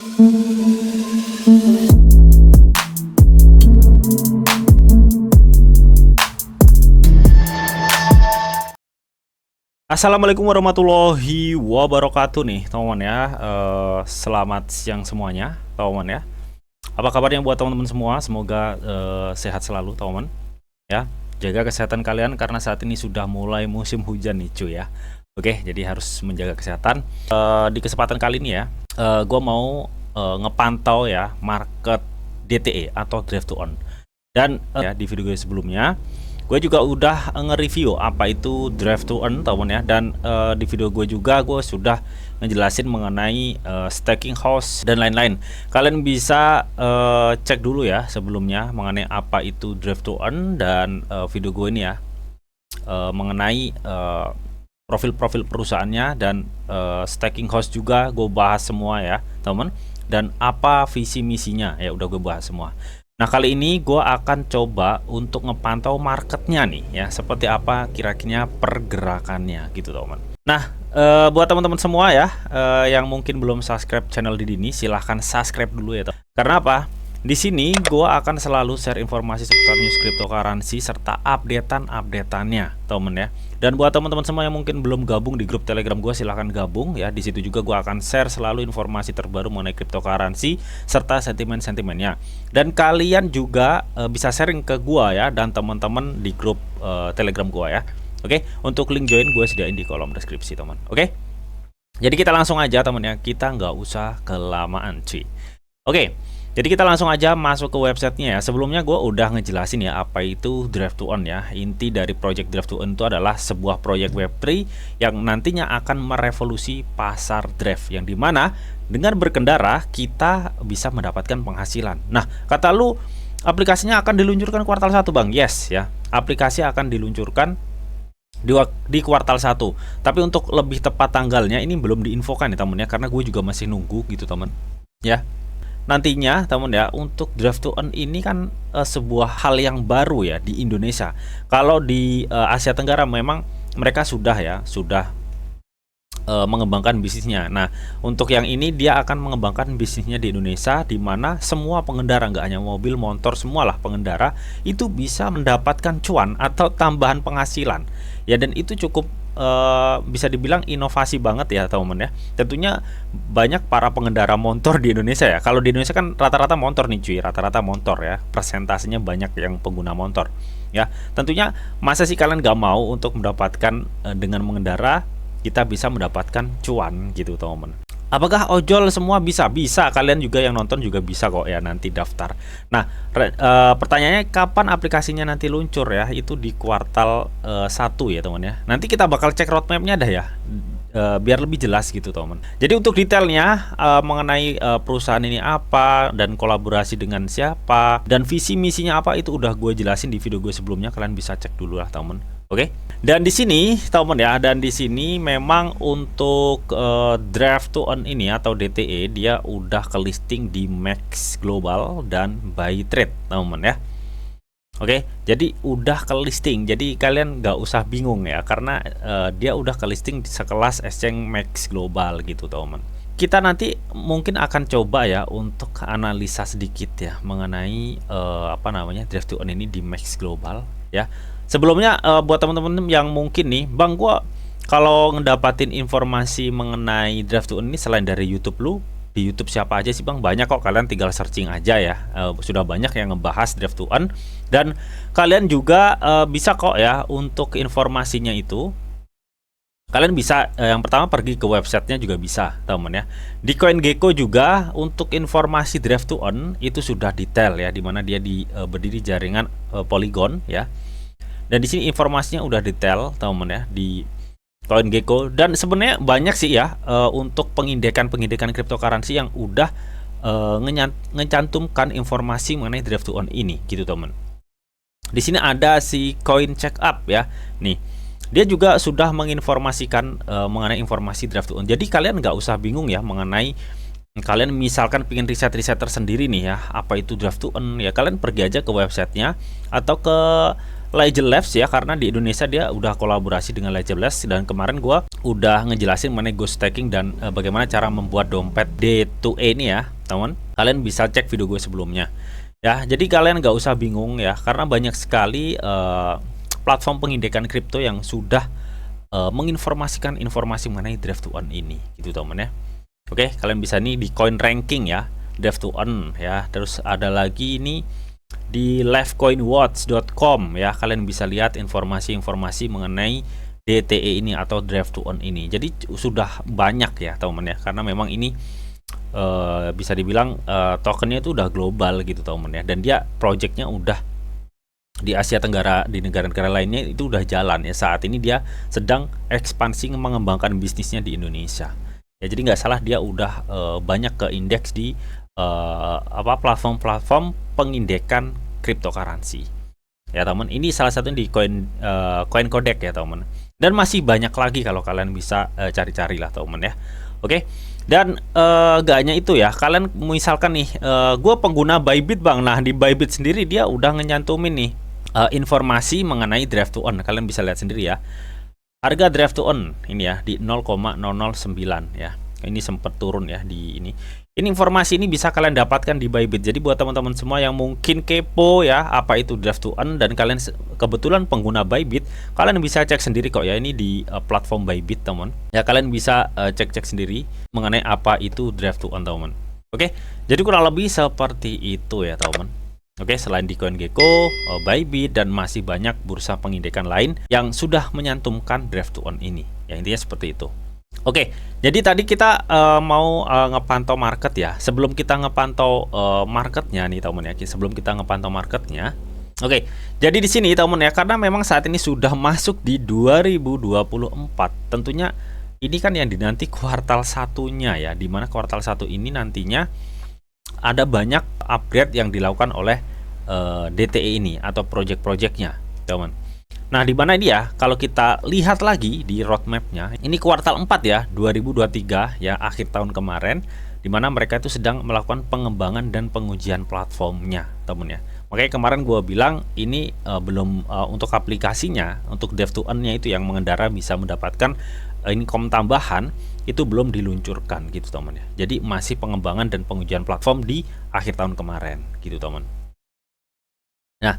Assalamualaikum warahmatullahi wabarakatuh nih teman-teman ya. Selamat siang semuanya teman-teman ya. Apa kabarnya buat teman-teman semua? Semoga sehat selalu teman-teman ya. Jaga kesehatan kalian karena saat ini sudah mulai musim hujan nih cuy ya. Oke, jadi harus menjaga kesehatan. Di kesempatan kali ini ya, gue mau ngepantau ya market DTE atau Drive to Earn. Dan ya di video gue sebelumnya gue juga udah nge-review apa itu Drive to Earn teman ya. Dan di video gue juga gue sudah ngejelasin mengenai staking house dan lain-lain. Kalian bisa cek dulu ya sebelumnya mengenai apa itu Drive to Earn dan video gue ini ya mengenai profil-profil perusahaannya dan staking house juga gue bahas semua ya teman. Dan apa visi misinya ya udah gue bahas semua. Nah kali ini gue akan coba untuk ngepantau marketnya nih ya, seperti apa kira-kira pergerakannya gitu teman. Nah buat teman-teman semua ya yang mungkin belum subscribe channel Didi ini, silahkan subscribe dulu ya teman. Karena apa? Di sini gue akan selalu share informasi seputar news cryptocurrency serta updateannya teman ya. Dan buat teman-teman semua yang mungkin belum gabung di grup Telegram gue, silahkan gabung ya. Di situ juga gue akan share selalu informasi terbaru mengenai cryptocurrency serta sentimen-sentimennya. Dan kalian juga bisa sharing ke gue ya dan teman-teman di grup Telegram gue ya. Oke, untuk link join gue sediain di kolom deskripsi teman. Oke, jadi kita langsung aja teman ya, kita nggak usah kelamaan cuy. Oke, jadi kita langsung aja masuk ke websitenya ya. Sebelumnya gue udah ngejelasin ya apa itu Drive to Earn ya. Inti dari project Drive to Earn itu adalah sebuah proyek Web3 yang nantinya akan merevolusi pasar Drive, yang dimana dengan berkendara kita bisa mendapatkan penghasilan. Nah kata lu aplikasinya akan diluncurkan kuartal 1 bang. Yes ya, aplikasi akan diluncurkan di kuartal 1. Tapi untuk lebih tepat tanggalnya ini belum diinfokan ya temen ya, karena gue juga masih nunggu gitu temen ya. Nantinya teman ya, untuk Drive to Earn ini kan sebuah hal yang baru ya di Indonesia. Kalau di Asia Tenggara memang mereka sudah mengembangkan bisnisnya. Nah untuk yang ini dia akan mengembangkan bisnisnya di Indonesia, di mana semua pengendara, nggak hanya mobil, motor, semualah pengendara itu bisa mendapatkan cuan atau tambahan penghasilan ya. Dan itu cukup bisa dibilang inovasi banget ya teman ya. Tentunya banyak para pengendara motor di Indonesia ya. Kalau di Indonesia kan rata-rata motor nih cuy, rata-rata motor ya, persentasenya banyak yang pengguna motor ya. Tentunya masa sih kalian gak mau untuk mendapatkan dengan mengendara kita bisa mendapatkan cuan gitu teman. Apakah ojol semua bisa? Bisa, kalian juga yang nonton juga bisa kok ya nanti daftar. Nah pertanyaannya kapan aplikasinya nanti luncur ya? Itu di kuartal 1 ya teman ya. Nanti kita bakal cek roadmapnya dah ya, biar lebih jelas gitu teman. Jadi untuk detailnya mengenai perusahaan ini apa dan kolaborasi dengan siapa dan visi misinya apa, itu udah gue jelasin di video gue sebelumnya, kalian bisa cek dulu lah teman. Oke. Dan di sini teman ya, dan di sini memang untuk Drive to Earn ini atau DTE dia udah ke listing di Max Global dan Buy Trade teman ya. Oke, jadi udah ke listing, jadi kalian nggak usah bingung ya, karena dia udah ke listing sekelas exchange Max Global gitu teman. Kita nanti mungkin akan coba ya untuk analisa sedikit ya mengenai Drive to Earn ini di Max Global ya. Sebelumnya buat teman-teman yang mungkin nih, bang gua kalau ngedapatin informasi mengenai Drive to Earn ini selain dari YouTube, lu di YouTube siapa aja sih bang? Banyak kok, kalian tinggal searching aja ya. Sudah banyak yang ngebahas Drive to Earn, dan kalian juga bisa kok ya untuk informasinya itu. Kalian bisa yang pertama pergi ke websitenya juga bisa teman ya. Di CoinGecko juga untuk informasi Drive to Earn itu sudah detail ya, dimana dia berdiri jaringan Polygon ya. Dan di sini informasinya udah detail teman ya di CoinGecko. Dan sebenarnya banyak sih ya untuk pengindekan cryptocurrency yang udah ngecantumkan informasi mengenai Drive to Earn ini gitu teman. Di sini ada si Coin Checkup ya. Nih, dia juga sudah menginformasikan mengenai informasi Drive to Earn. Jadi kalian nggak usah bingung ya mengenai, kalian misalkan pengen riset tersendiri nih ya, apa itu Drive to Earn ya, kalian pergi aja ke websitenya atau ke Ledger Labs ya, karena di Indonesia dia udah kolaborasi dengan Ledger Labs, dan kemarin gua udah ngejelasin mengenai ghost stacking dan bagaimana cara membuat dompet D2E ini ya, teman. Kalian bisa cek video gue sebelumnya. Ya, jadi kalian nggak usah bingung ya, karena banyak sekali platform pengindekan kripto yang sudah menginformasikan informasi mengenai draft to earn ini, gitu teman ya. Oke, kalian bisa nih di Coin Ranking ya, draft to earn ya. Terus ada lagi ini di livecoinwatch.com ya, kalian bisa lihat informasi-informasi mengenai DTE ini atau draft to earn ini. Jadi sudah banyak ya teman ya, karena memang ini bisa dibilang tokennya itu udah global gitu teman ya, dan dia projectnya udah di Asia Tenggara, di negara-negara lainnya itu udah jalan ya. Saat ini dia sedang ekspansi mengembangkan bisnisnya di Indonesia ya. Jadi nggak salah dia udah banyak ke indeks di platform-platform pengindekan cryptocurrency ya teman. Ini salah satu di CoinCodec ya teman, dan masih banyak lagi kalau kalian bisa cari-cari lah teman ya. Oke, dan gak hanya itu ya, kalian misalkan nih gue pengguna Bybit bang. Nah di Bybit sendiri dia udah nyantumin nih informasi mengenai draft to earn. Kalian bisa lihat sendiri ya, harga draft to earn ini ya di 0,009 ya. Ini sempat turun ya di ini. Ini informasi ini bisa kalian dapatkan di Bybit. Jadi buat teman-teman semua yang mungkin kepo ya apa itu draft to earn, dan kalian kebetulan pengguna Bybit, kalian bisa cek sendiri kok ya, ini di platform Bybit teman. Ya kalian bisa cek-cek sendiri mengenai apa itu draft to earn teman. Oke, jadi kurang lebih seperti itu ya teman. Oke, selain di CoinGecko, Bybit, dan masih banyak bursa pengindekan lain yang sudah menyantumkan draft to earn ini. Ya intinya seperti itu. Oke, jadi tadi kita mau ngepantau market ya. Sebelum kita ngepantau marketnya nih teman ya, sebelum kita ngepantau marketnya. Oke, jadi di sini teman ya, karena memang saat ini sudah masuk di 2024. Tentunya ini kan yang dinanti kuartal satunya ya, dimana kuartal satu ini nantinya ada banyak upgrade yang dilakukan oleh DTE ini atau project-projectnya teman. Nah di mana ini ya, kalau kita lihat lagi di roadmapnya, ini kuartal 4 ya 2023 ya, akhir tahun kemarin, dimana mereka itu sedang melakukan pengembangan dan pengujian platformnya temen ya. Makanya kemarin gue bilang ini belum untuk aplikasinya, untuk dev to earn-nya itu yang mengendara bisa mendapatkan income tambahan, itu belum diluncurkan gitu teman ya. Jadi masih pengembangan dan pengujian platform di akhir tahun kemarin gitu teman. Nah,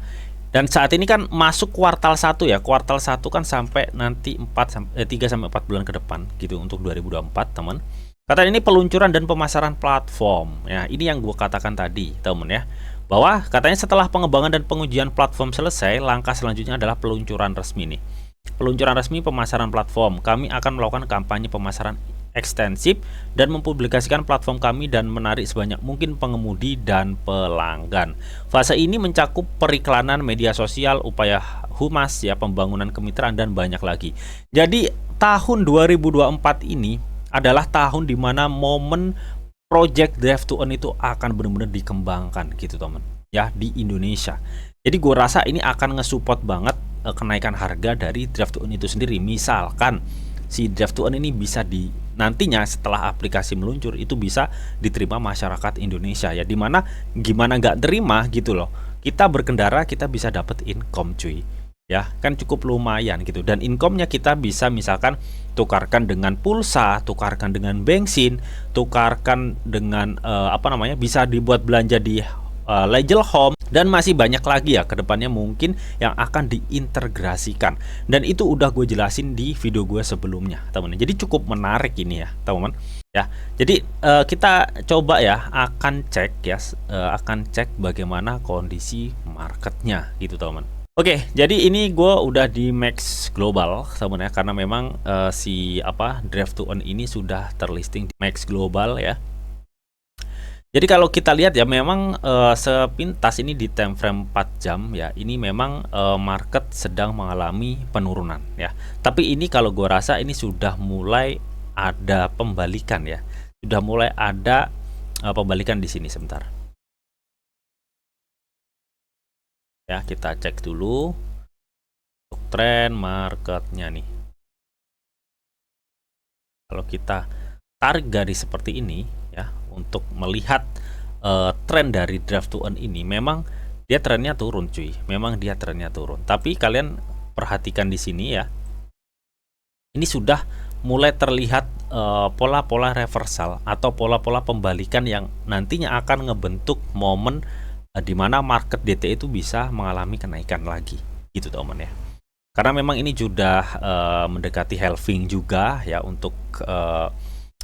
dan saat ini kan masuk kuartal 1 ya. Kuartal 1 kan sampai nanti 3 sampai 4 bulan ke depan gitu untuk 2024, teman. Kata ini peluncuran dan pemasaran platform. Ya, ini yang gue katakan tadi, teman ya. Bahwa katanya setelah pengembangan dan pengujian platform selesai, langkah selanjutnya adalah peluncuran resmi nih. Peluncuran resmi pemasaran platform. Kami akan melakukan kampanye pemasaran ekstensif dan mempublikasikan platform kami dan menarik sebanyak mungkin pengemudi dan pelanggan. Fase ini mencakup periklanan, media sosial, upaya humas ya, pembangunan kemitraan, dan banyak lagi. Jadi tahun 2024 ini adalah tahun dimana momen project draft to earn itu akan benar-benar dikembangkan gitu teman ya di Indonesia. Jadi gue rasa ini akan nge-support banget kenaikan harga dari draft to earn itu sendiri. Misalkan si draft to earn ini bisa nantinya setelah aplikasi meluncur itu bisa diterima masyarakat Indonesia ya, dimana gimana nggak terima gitu loh, kita berkendara kita bisa dapat income cuy ya, kan cukup lumayan gitu, dan income-nya kita bisa misalkan tukarkan dengan pulsa, tukarkan dengan bensin, tukarkan dengan bisa dibuat belanja di Ledger Home, dan masih banyak lagi ya kedepannya mungkin yang akan diintegrasikan, dan itu udah gue jelasin di video gue sebelumnya teman. Jadi cukup menarik ini ya teman ya. Jadi kita coba ya akan cek bagaimana kondisi marketnya gitu teman. Oke, jadi ini gue udah di Max Global teman ya, karena memang draft to earn ini sudah terlisting di Max Global ya. Jadi kalau kita lihat ya, memang sepintas ini di time frame 4 jam ya, ini memang market sedang mengalami penurunan ya. Tapi ini kalau gue rasa ini sudah mulai ada pembalikan ya. Sudah mulai ada pembalikan di sini sebentar. Ya, kita cek dulu untuk tren marketnya nih. Kalau kita tarik garis seperti ini ya, untuk melihat tren dari draft to earn ini, memang dia trennya turun cuy. Memang dia trennya turun. Tapi kalian perhatikan di sini ya. Ini sudah mulai terlihat pola-pola reversal atau pola-pola pembalikan yang nantinya akan ngebentuk momen di mana market DTE itu bisa mengalami kenaikan lagi gitu teman ya. Karena memang ini sudah mendekati halving juga ya untuk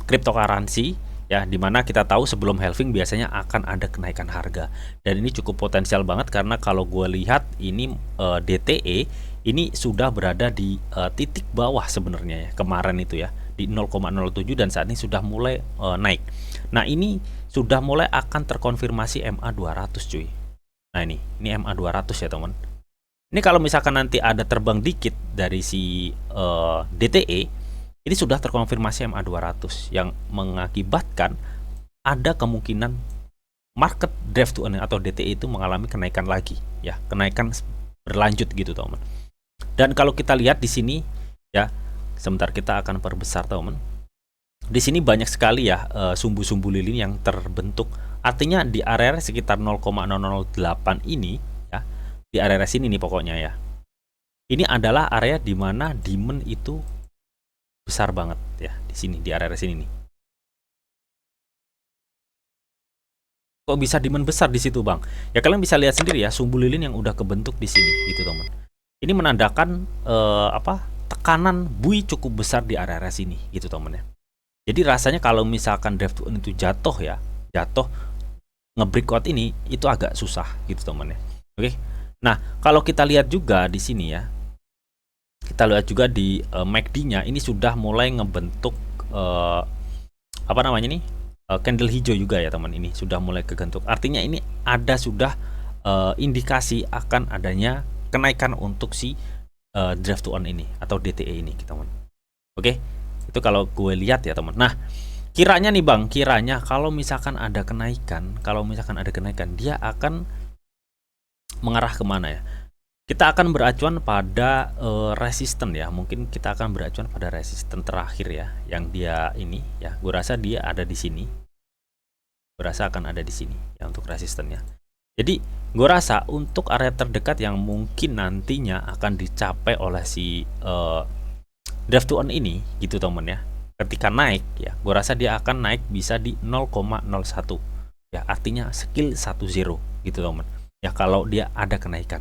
cryptocurrency ya, dimana kita tahu sebelum halving biasanya akan ada kenaikan harga, dan ini cukup potensial banget karena kalau gue lihat ini DTE ini sudah berada di titik bawah sebenarnya ya kemarin itu ya di 0,07 dan saat ini sudah mulai naik. Nah ini sudah mulai akan terkonfirmasi MA200 cuy. Nah ini MA200 ya teman. Ini kalau misalkan nanti ada terbang dikit dari si DTE, ini sudah terkonfirmasi MA200 yang mengakibatkan ada kemungkinan market drive to earn atau DTE itu mengalami kenaikan lagi ya, kenaikan berlanjut gitu teman. Dan kalau kita lihat di sini ya, sebentar kita akan perbesar teman. Di sini banyak sekali ya sumbu-sumbu lilin yang terbentuk. Artinya di area sekitar 0,008 ini ya, di area sini nih pokoknya ya. Ini adalah area di mana demand itu besar banget ya, di sini di area sini nih. Kok bisa demand besar di situ, Bang? Ya kalian bisa lihat sendiri ya, sumbu lilin yang udah kebentuk di sini gitu, teman. Ini menandakan tekanan bui cukup besar di area sini gitu, teman ya. Jadi rasanya kalau misalkan drive to earn itu jatuh nge-breakout ini itu agak susah gitu, teman ya. Oke. Nah, kalau kita lihat juga di sini ya. Kita lihat juga di MACD-nya ini sudah mulai ngebentuk apa namanya nih? Candle hijau juga ya, teman. Ini sudah mulai kebentuk. Artinya ini ada sudah indikasi akan adanya kenaikan untuk si drive to earn ini atau DTE ini, teman. Oke, itu kalau gue lihat ya, teman. Nah, kiranya nih Bang, kiranya kalau misalkan ada kenaikan, dia akan mengarah kemana ya? Kita akan beracuan pada resisten ya. Mungkin kita akan beracuan pada resisten terakhir ya, yang dia ini ya. Gue rasa dia ada di sini. Gue rasa akan ada di sini ya untuk resistennya. Jadi gue rasa untuk area terdekat yang mungkin nantinya akan dicapai oleh si drive to earn ini gitu teman ya, ketika naik ya, gue rasa dia akan naik bisa di 0,01 ya, artinya skill 10 gitu teman ya, kalau dia ada kenaikan.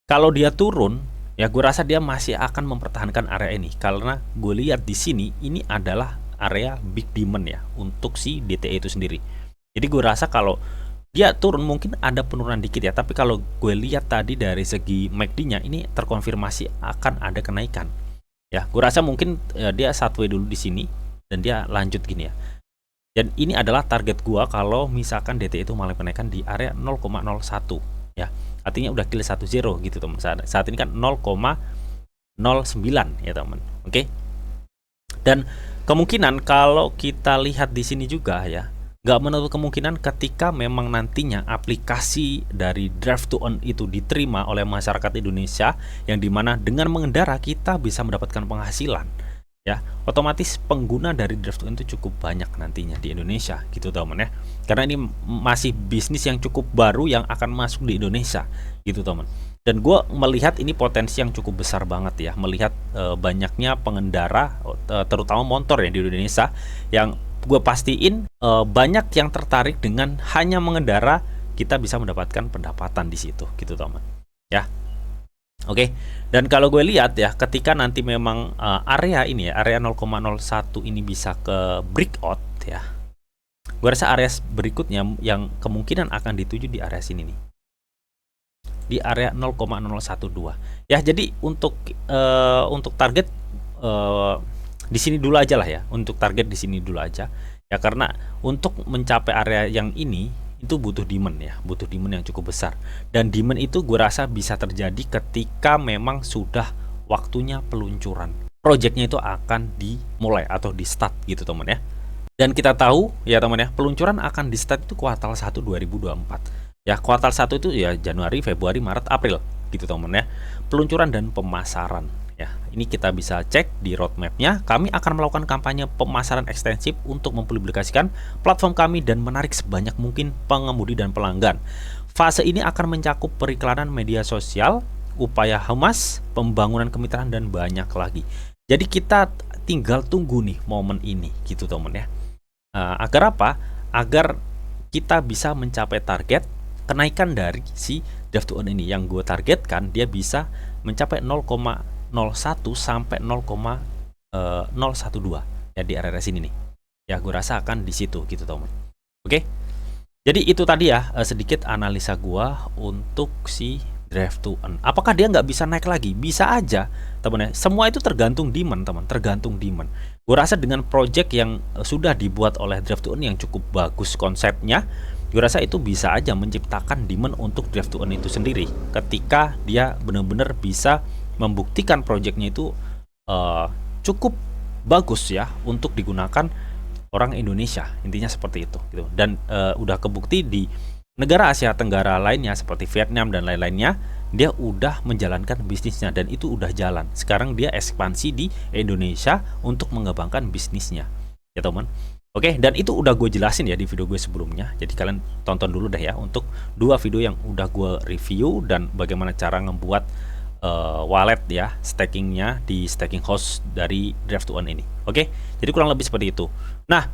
Kalau dia turun ya, gue rasa dia masih akan mempertahankan area ini karena gue lihat di sini ini adalah area big demand ya untuk si DTE itu sendiri. Jadi gue rasa kalau dia turun mungkin ada penurunan dikit ya, tapi kalau gue lihat tadi dari segi MACD-nya ini terkonfirmasi akan ada kenaikan. Ya, gue rasa mungkin dia sideways dulu di sini dan dia lanjut gini ya. Dan ini adalah target gua kalau misalkan DTE itu malah kenaikan di area 0,01 ya. Artinya udah kill 10 gitu teman. Saat ini kan 0,09 ya teman. Oke. Dan kemungkinan kalau kita lihat di sini juga ya, nggak menutup kemungkinan ketika memang nantinya aplikasi dari drive to earn itu diterima oleh masyarakat Indonesia, yang dimana dengan mengendara kita bisa mendapatkan penghasilan ya, otomatis pengguna dari drive to earn itu cukup banyak nantinya di Indonesia gitu teman ya, karena ini masih bisnis yang cukup baru yang akan masuk di Indonesia gitu teman. Dan gue melihat ini potensi yang cukup besar banget ya, melihat banyaknya pengendara terutama motor ya di Indonesia, yang gue pastiin banyak yang tertarik dengan hanya mengendara, kita bisa mendapatkan pendapatan di situ gitu teman ya. Oke. Dan kalau gue lihat ya, ketika nanti memang area ini ya, area 0,01 ini bisa ke breakout ya, gue rasa area berikutnya yang kemungkinan akan dituju di area sini nih, di area 0,012 ya. Jadi untuk target di sini dulu aja lah ya, untuk target di sini dulu aja ya, karena untuk mencapai area yang ini itu butuh demand ya, butuh demand yang cukup besar, dan demand itu gue rasa bisa terjadi ketika memang sudah waktunya peluncuran projectnya itu akan dimulai atau di start gitu teman ya. Dan kita tahu ya teman ya, peluncuran akan di start itu kuartal 1 2024 ya. Kuartal 1 itu ya Januari, Februari, Maret, April gitu teman ya, peluncuran dan pemasaran ya. Ini kita bisa cek di roadmapnya. Kami akan melakukan kampanye pemasaran ekstensif untuk mempublikasikan platform kami dan menarik sebanyak mungkin pengemudi dan pelanggan. Fase ini akan mencakup periklanan media sosial, upaya humas, pembangunan kemitraan, dan banyak lagi. Jadi kita tinggal tunggu nih momen ini gitu teman ya. Agar apa? Agar kita bisa mencapai target kenaikan dari si draft to earn ini. Yang gue targetkan dia bisa mencapai 0,01 sampai 0,012 ya di RRS ini nih. Ya gue rasa akan di situ gitu teman. Oke. Jadi itu tadi ya sedikit analisa gue untuk si draft to earn. Apakah dia nggak bisa naik lagi? Bisa aja teman ya. Semua itu tergantung demand teman, tergantung demand. Gue rasa dengan project yang sudah dibuat oleh draft to earn yang cukup bagus konsepnya, gue rasa itu bisa aja menciptakan demand untuk draft to earn itu sendiri. Ketika dia benar-benar bisa membuktikan projectnya itu cukup bagus ya untuk digunakan orang Indonesia, intinya seperti itu gitu. Dan udah kebukti di negara Asia Tenggara lainnya seperti Vietnam dan lain-lainnya, dia udah menjalankan bisnisnya dan itu udah jalan. Sekarang dia ekspansi di Indonesia untuk mengembangkan bisnisnya, ya teman. Oke, dan itu udah gue jelasin ya di video gue sebelumnya. Jadi kalian tonton dulu deh ya untuk 2 video yang udah gue review dan bagaimana cara ngebuat wallet ya, stakingnya di staking house dari draft to earn ini. Oke, jadi kurang lebih seperti itu. Nah,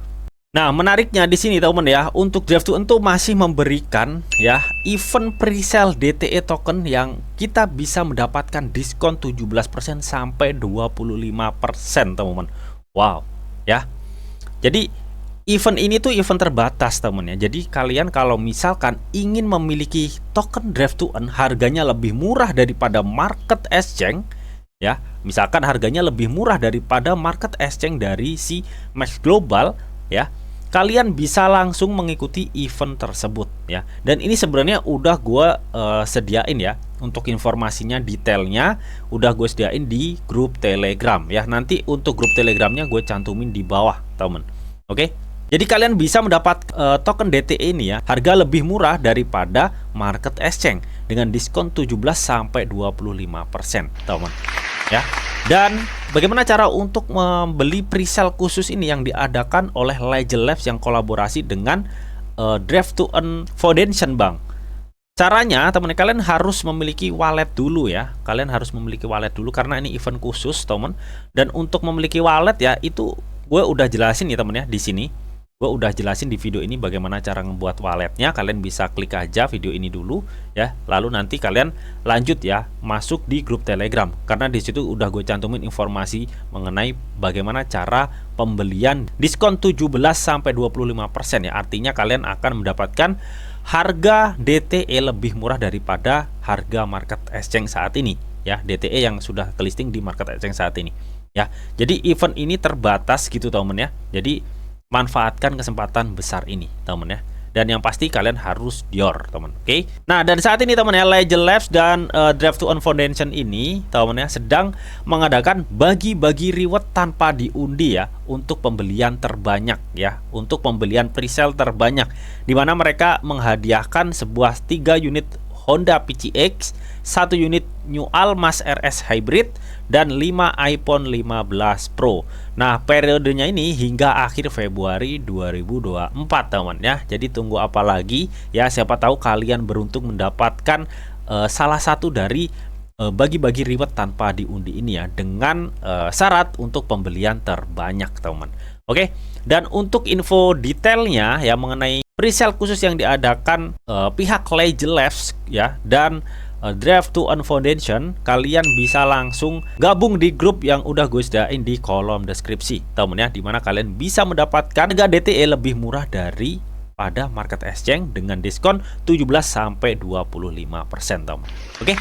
menariknya di sini teman ya, untuk draft to earn tuh masih memberikan ya event presale DTE token yang kita bisa mendapatkan diskon 17% sampai 25%, teman-teman. Wow, ya. Jadi event ini tuh event terbatas teman ya. Jadi kalian kalau misalkan ingin memiliki token draft to earn harganya lebih murah daripada market exchange ya. Misalkan harganya lebih murah daripada market exchange dari si Max Global ya. Kalian bisa langsung mengikuti event tersebut ya. Dan ini sebenarnya udah gue sediain ya untuk informasinya, detailnya udah gue sediain di grup Telegram ya. Nanti untuk grup Telegramnya gue cantumin di bawah temen. Oke. Jadi kalian bisa mendapat token DTE ini ya, harga lebih murah daripada market exchange dengan diskon 17 sampai 25%, teman. Ya. Dan bagaimana cara untuk membeli presale khusus ini yang diadakan oleh Ledger Labs yang kolaborasi dengan Draft to Earn Foundation Bank. Caranya teman, kalian harus memiliki wallet dulu ya. Kalian harus memiliki wallet dulu karena ini event khusus, teman. Dan untuk memiliki wallet ya, itu gue udah jelasin ya teman ya di sini. Gue udah jelasin di video ini bagaimana cara membuat walletnya. Kalian bisa klik aja video ini dulu ya. Lalu nanti kalian lanjut ya masuk di grup Telegram karena di situ udah gue cantumin informasi mengenai bagaimana cara pembelian diskon 17 sampai 25% ya. Artinya kalian akan mendapatkan harga DTE lebih murah daripada harga market exchange saat ini ya. DTE yang sudah kelisting di market exchange saat ini ya. Jadi event ini terbatas gitu teman ya. Jadi manfaatkan kesempatan besar ini teman ya. Dan yang pasti kalian harus dior teman. Oke. Nah, dan saat ini teman ya, Ledger Labs dan Draft to Earn Foundation ini teman ya sedang mengadakan bagi-bagi reward tanpa diundi ya untuk pembelian terbanyak ya, untuk pembelian presale terbanyak, di mana mereka menghadiahkan sebuah 3 unit Honda PCX, 1 unit New Almas RS Hybrid, dan 5 iPhone 15 Pro. Nah, periodenya ini hingga akhir Februari 2024 teman ya. Jadi tunggu apa lagi ya, siapa tahu kalian beruntung mendapatkan salah satu dari bagi-bagi reward tanpa diundi ini ya, dengan syarat untuk pembelian terbanyak teman. Oke. Dan untuk info detailnya ya mengenai presale khusus yang diadakan pihak Ledger Labs ya dan Draft to Earn Foundation, kalian bisa langsung gabung di grup yang udah gue sediain di kolom deskripsi temen ya, dimana kalian bisa mendapatkan harga DTE lebih murah dari pada market exchange dengan diskon 17 sampai 25% teman. Oke.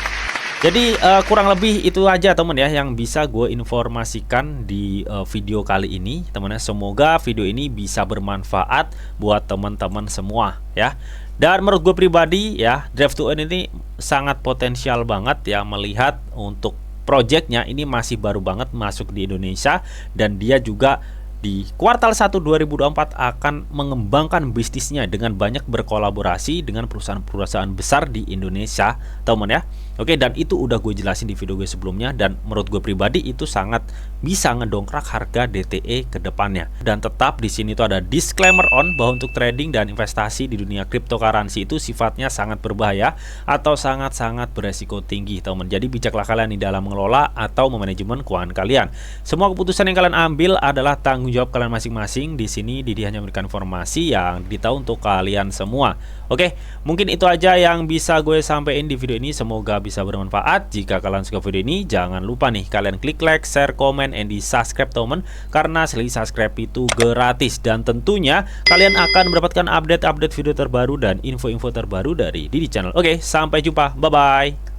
Jadi kurang lebih itu aja teman ya yang bisa gue informasikan di video kali ini teman ya. Semoga video ini bisa bermanfaat buat teman-teman semua ya. Dan menurut gue pribadi ya, Draft to Earn ini sangat potensial banget ya, melihat untuk projectnya ini masih baru banget masuk di Indonesia dan dia juga di kuartal 1 2024 akan mengembangkan bisnisnya dengan banyak berkolaborasi dengan perusahaan-perusahaan besar di Indonesia, teman ya. Oke, dan itu udah gue jelasin di video gue sebelumnya, dan menurut gue pribadi itu sangat bisa ngedongkrak harga DTE ke depannya. Dan tetap di sini tuh ada disclaimer on bahwa untuk trading dan investasi di dunia cryptocurrency itu sifatnya sangat berbahaya atau sangat-sangat beresiko tinggi, teman. Jadi bijaklah kalian di dalam mengelola atau memanajemen keuangan kalian. Semua keputusan yang kalian ambil adalah tanggung jawab kalian masing-masing. Di sini Didi hanya memberikan informasi yang ditahu untuk kalian semua. Oke, mungkin itu aja yang bisa gue sampaikan di video ini. Semoga bisa bermanfaat. Jika kalian suka video ini, jangan lupa nih kalian klik like, share, comment, and di subscribe, teman, karena sekali subscribe itu gratis. Dan tentunya kalian akan mendapatkan update-update video terbaru dan info-info terbaru dari Didi Channel. Oke, sampai jumpa. Bye-bye.